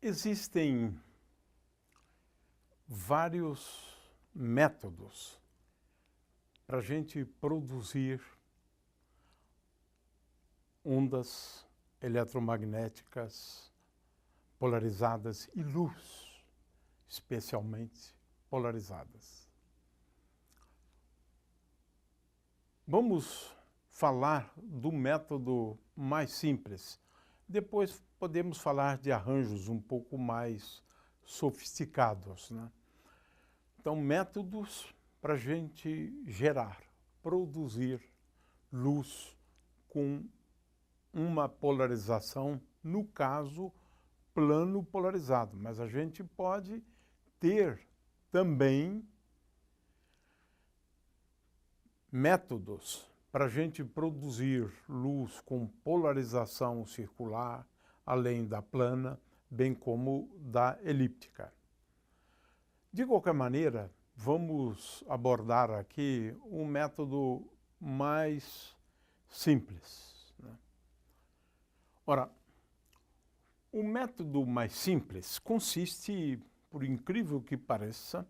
Existem vários métodos para a gente produzir ondas eletromagnéticas polarizadas e luz, especialmente polarizadas. Vamos falar do método mais simples. Depois podemos falar de arranjos um pouco mais sofisticados, né? Então, métodos para a gente gerar, produzir luz com uma polarização, no caso, plano polarizado. Mas a gente pode ter também métodos para a gente produzir luz com polarização circular, além da plana, bem como da elíptica. De qualquer maneira, vamos abordar aqui um método mais simples, né? Ora, o método mais simples consiste, por incrível que pareça,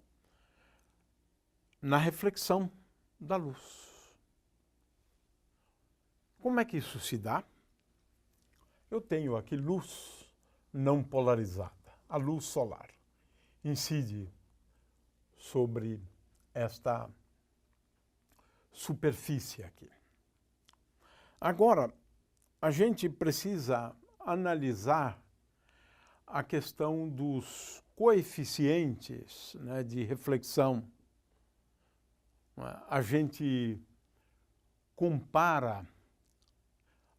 na reflexão da luz. Como é que isso se dá? Eu tenho aqui luz não polarizada, a luz solar. Incide sobre esta superfície aqui. Agora, a gente precisa analisar a questão dos coeficientes, né, de reflexão. A gente compara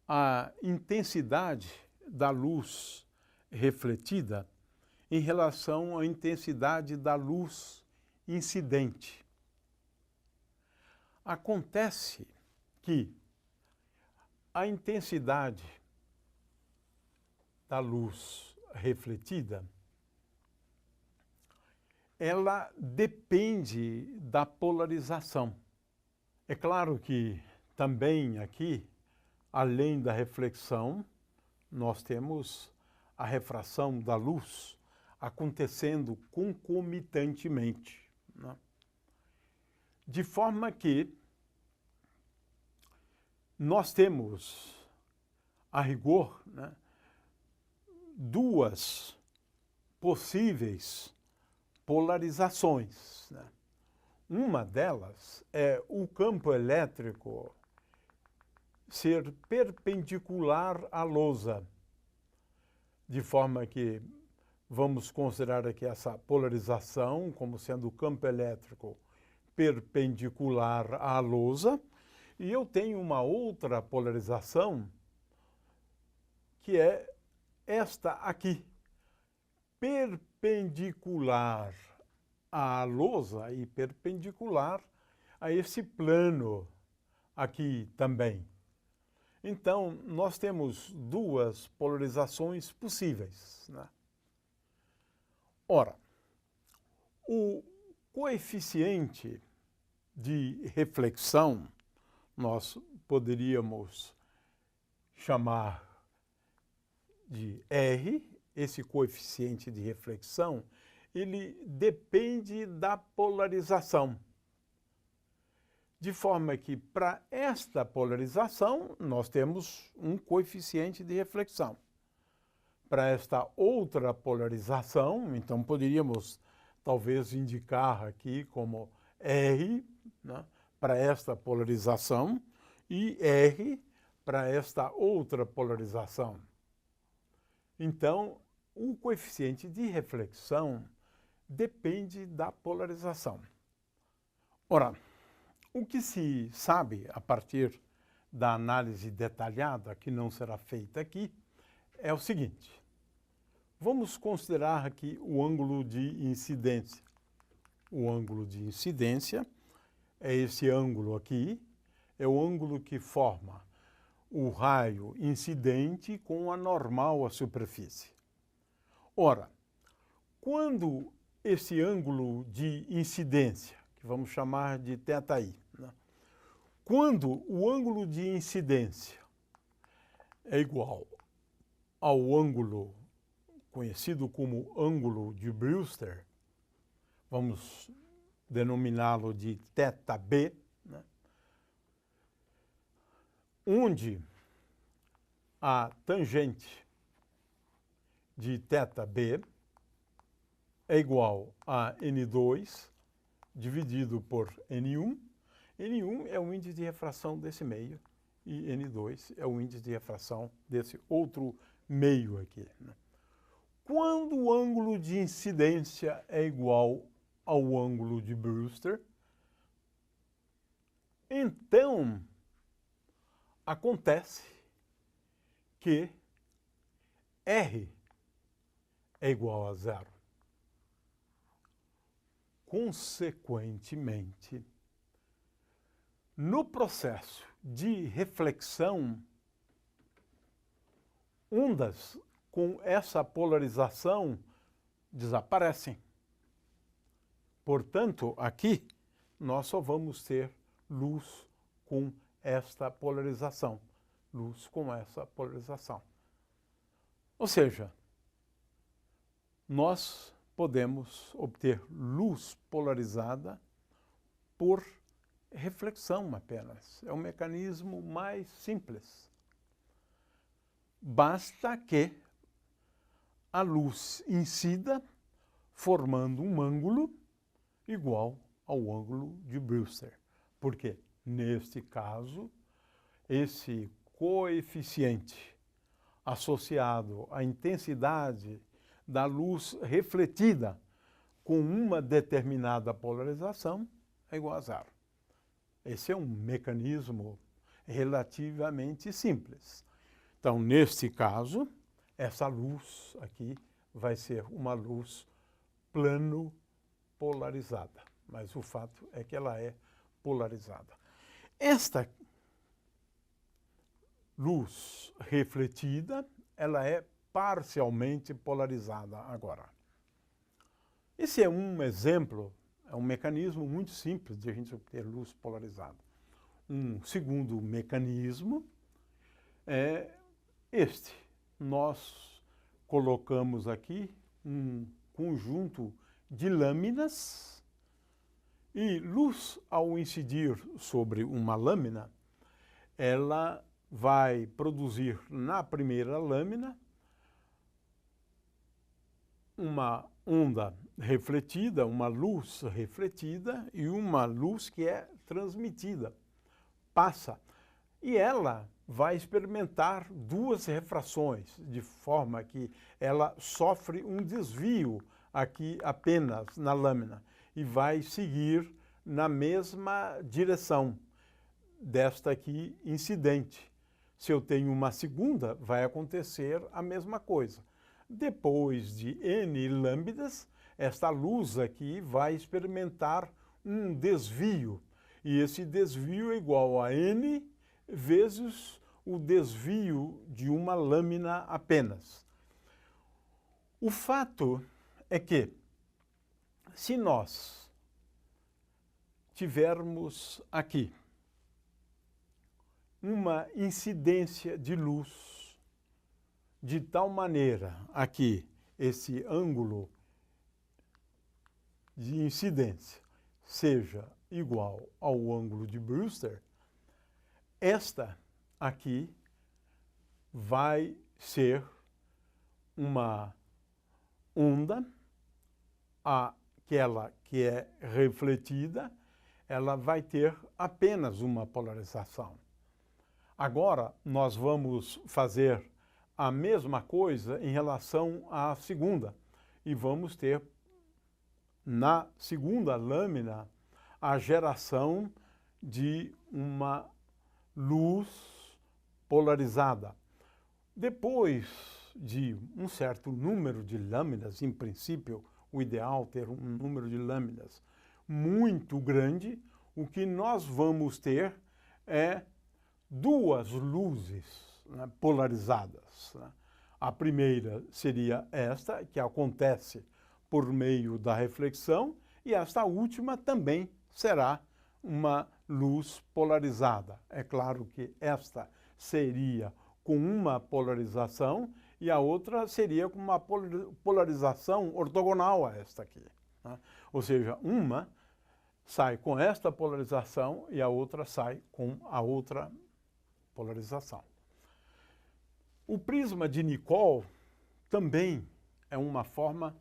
a intensidade da luz refletida em relação à intensidade da luz incidente. Acontece que a intensidade da luz refletida, ela depende da polarização. É claro que também aqui, além da reflexão, nós temos a refração da luz acontecendo concomitantemente, né? De forma que nós temos, a rigor, né, duas possíveis polarizações, né? Uma delas é o campo elétrico ser perpendicular à lousa, de forma que vamos considerar aqui essa polarização como sendo o campo elétrico perpendicular à lousa, e eu tenho uma outra polarização que é esta aqui, perpendicular à lousa e perpendicular a esse plano aqui também. Então, nós temos duas polarizações possíveis, né? Ora, o coeficiente de reflexão nós poderíamos chamar de R. Esse coeficiente de reflexão, ele depende da polarização. De forma que, para esta polarização, nós temos um coeficiente de reflexão. Para esta outra polarização, então poderíamos talvez indicar aqui como R, né, para esta polarização e R para esta outra polarização. Então, o coeficiente de reflexão depende da polarização. Ora, o que se sabe a partir da análise detalhada, que não será feita aqui, é o seguinte. Vamos considerar aqui o ângulo de incidência. O ângulo de incidência é esse ângulo aqui, é o ângulo que forma o raio incidente com a normal à superfície. Ora, quando esse ângulo de incidência, que vamos chamar de θi, né? Quando o ângulo de incidência é igual ao ângulo conhecido como ângulo de Brewster, vamos denominá-lo de θB, né? Onde a tangente de θB é igual a N2 dividido por N1. N1 é o índice de refração desse meio e N2 é o índice de refração desse outro meio aqui, né? Quando o ângulo de incidência é igual ao ângulo de Brewster, então acontece que R é igual a zero. Consequentemente, no processo de reflexão, ondas com essa polarização desaparecem. Portanto, aqui nós só vamos ter luz com esta polarização. Luz com essa polarização. Ou seja, nós podemos obter luz polarizada por reflexão apenas. É um mecanismo mais simples. Basta que a luz incida formando um ângulo igual ao ângulo de Brewster. Porque, neste caso, esse coeficiente associado à intensidade da luz refletida com uma determinada polarização é igual a zero. Esse é um mecanismo relativamente simples. Então, neste caso, essa luz aqui vai ser uma luz plano polarizada. Mas o fato é que ela é polarizada. Esta luz refletida, ela é parcialmente polarizada agora. Esse é um exemplo, é um mecanismo muito simples de a gente obter luz polarizada. Um segundo mecanismo é este. Nós colocamos aqui um conjunto de lâminas e luz, ao incidir sobre uma lâmina, ela vai produzir na primeira lâmina uma onda refletida, uma luz refletida e uma luz que é transmitida. Passa. E ela vai experimentar duas refrações, de forma que ela sofre um desvio aqui apenas na lâmina e vai seguir na mesma direção desta aqui incidente. Se eu tenho uma segunda, vai acontecer a mesma coisa. Depois de N lambdas, esta luz aqui vai experimentar um desvio. E esse desvio é igual a N vezes o desvio de uma lâmina apenas. O fato é que, se nós tivermos aqui uma incidência de luz de tal maneira aqui esse ângulo de incidência seja igual ao ângulo de Brewster, esta aqui vai ser uma onda, aquela que é refletida, ela vai ter apenas uma polarização. Agora, nós vamos fazer a mesma coisa em relação à segunda. E vamos ter, na segunda lâmina, a geração de uma luz polarizada. Depois de um certo número de lâminas, em princípio, o ideal é ter um número de lâminas muito grande, o que nós vamos ter é duas luzes, né, polarizadas, né? A primeira seria esta, que acontece por meio da reflexão, e esta última também será uma luz polarizada. É claro que esta seria com uma polarização e a outra seria com uma polarização ortogonal a esta aqui, né? Ou seja, uma sai com esta polarização e a outra sai com a outra polarização. O prisma de Nicol também é uma forma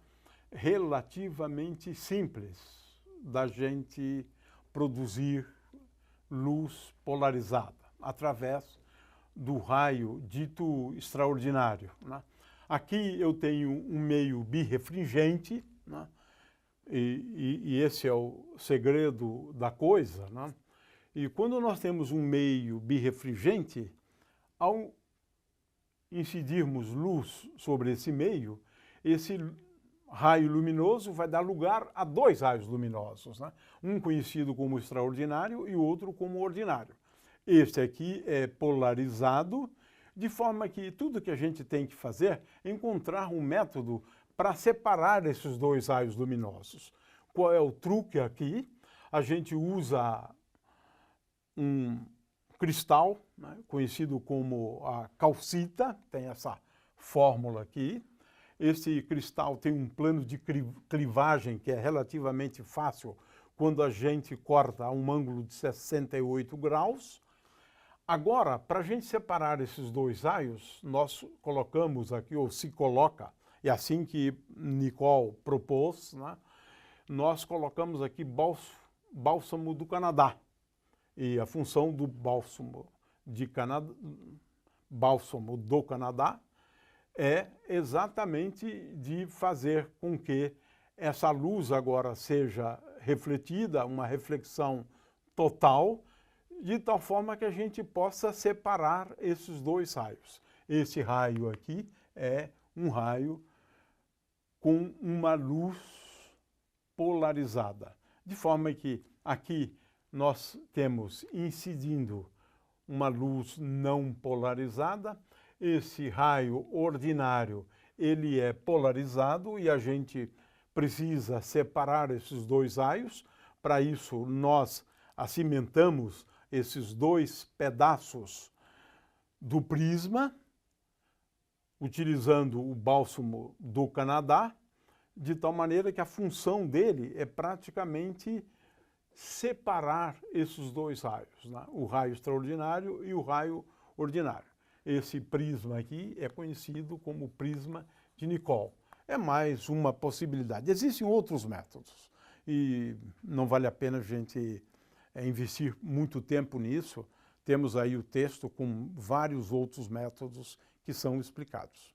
relativamente simples da gente produzir luz polarizada através do raio dito extraordinário, né? Aqui eu tenho um meio birrefringente, né? E esse é o segredo da coisa, né? E quando nós temos um meio birrefringente, ao incidirmos luz sobre esse meio, esse raio luminoso vai dar lugar a dois raios luminosos, né? Um conhecido como extraordinário e o outro como ordinário. Este aqui é polarizado, de forma que tudo que a gente tem que fazer é encontrar um método para separar esses dois raios luminosos. Qual é o truque aqui? A gente usa um cristal, né, conhecido como a calcita, tem essa fórmula aqui. Esse cristal tem um plano de clivagem que é relativamente fácil quando a gente corta a um ângulo de 68 graus. Agora, para a gente separar esses dois raios, nós colocamos aqui, ou se coloca, é assim que Nicol propôs, né? Nós colocamos aqui bálsamo do Canadá. E a função do bálsamo do Canadá é exatamente de fazer com que essa luz agora seja refletida, uma reflexão total, de tal forma que a gente possa separar esses dois raios. Esse raio aqui é um raio com uma luz polarizada, de forma que aqui nós temos incidindo uma luz não polarizada. Esse raio ordinário, ele é polarizado e a gente precisa separar esses dois raios. Para isso, nós acimentamos esses dois pedaços do prisma, utilizando o bálsamo do Canadá, de tal maneira que a função dele é praticamente separar esses dois raios, né? O raio extraordinário e o raio ordinário. Esse prisma aqui é conhecido como prisma de Nicol. É mais uma possibilidade. Existem outros métodos e não vale a pena a gente investir muito tempo nisso. Temos aí o texto com vários outros métodos que são explicados.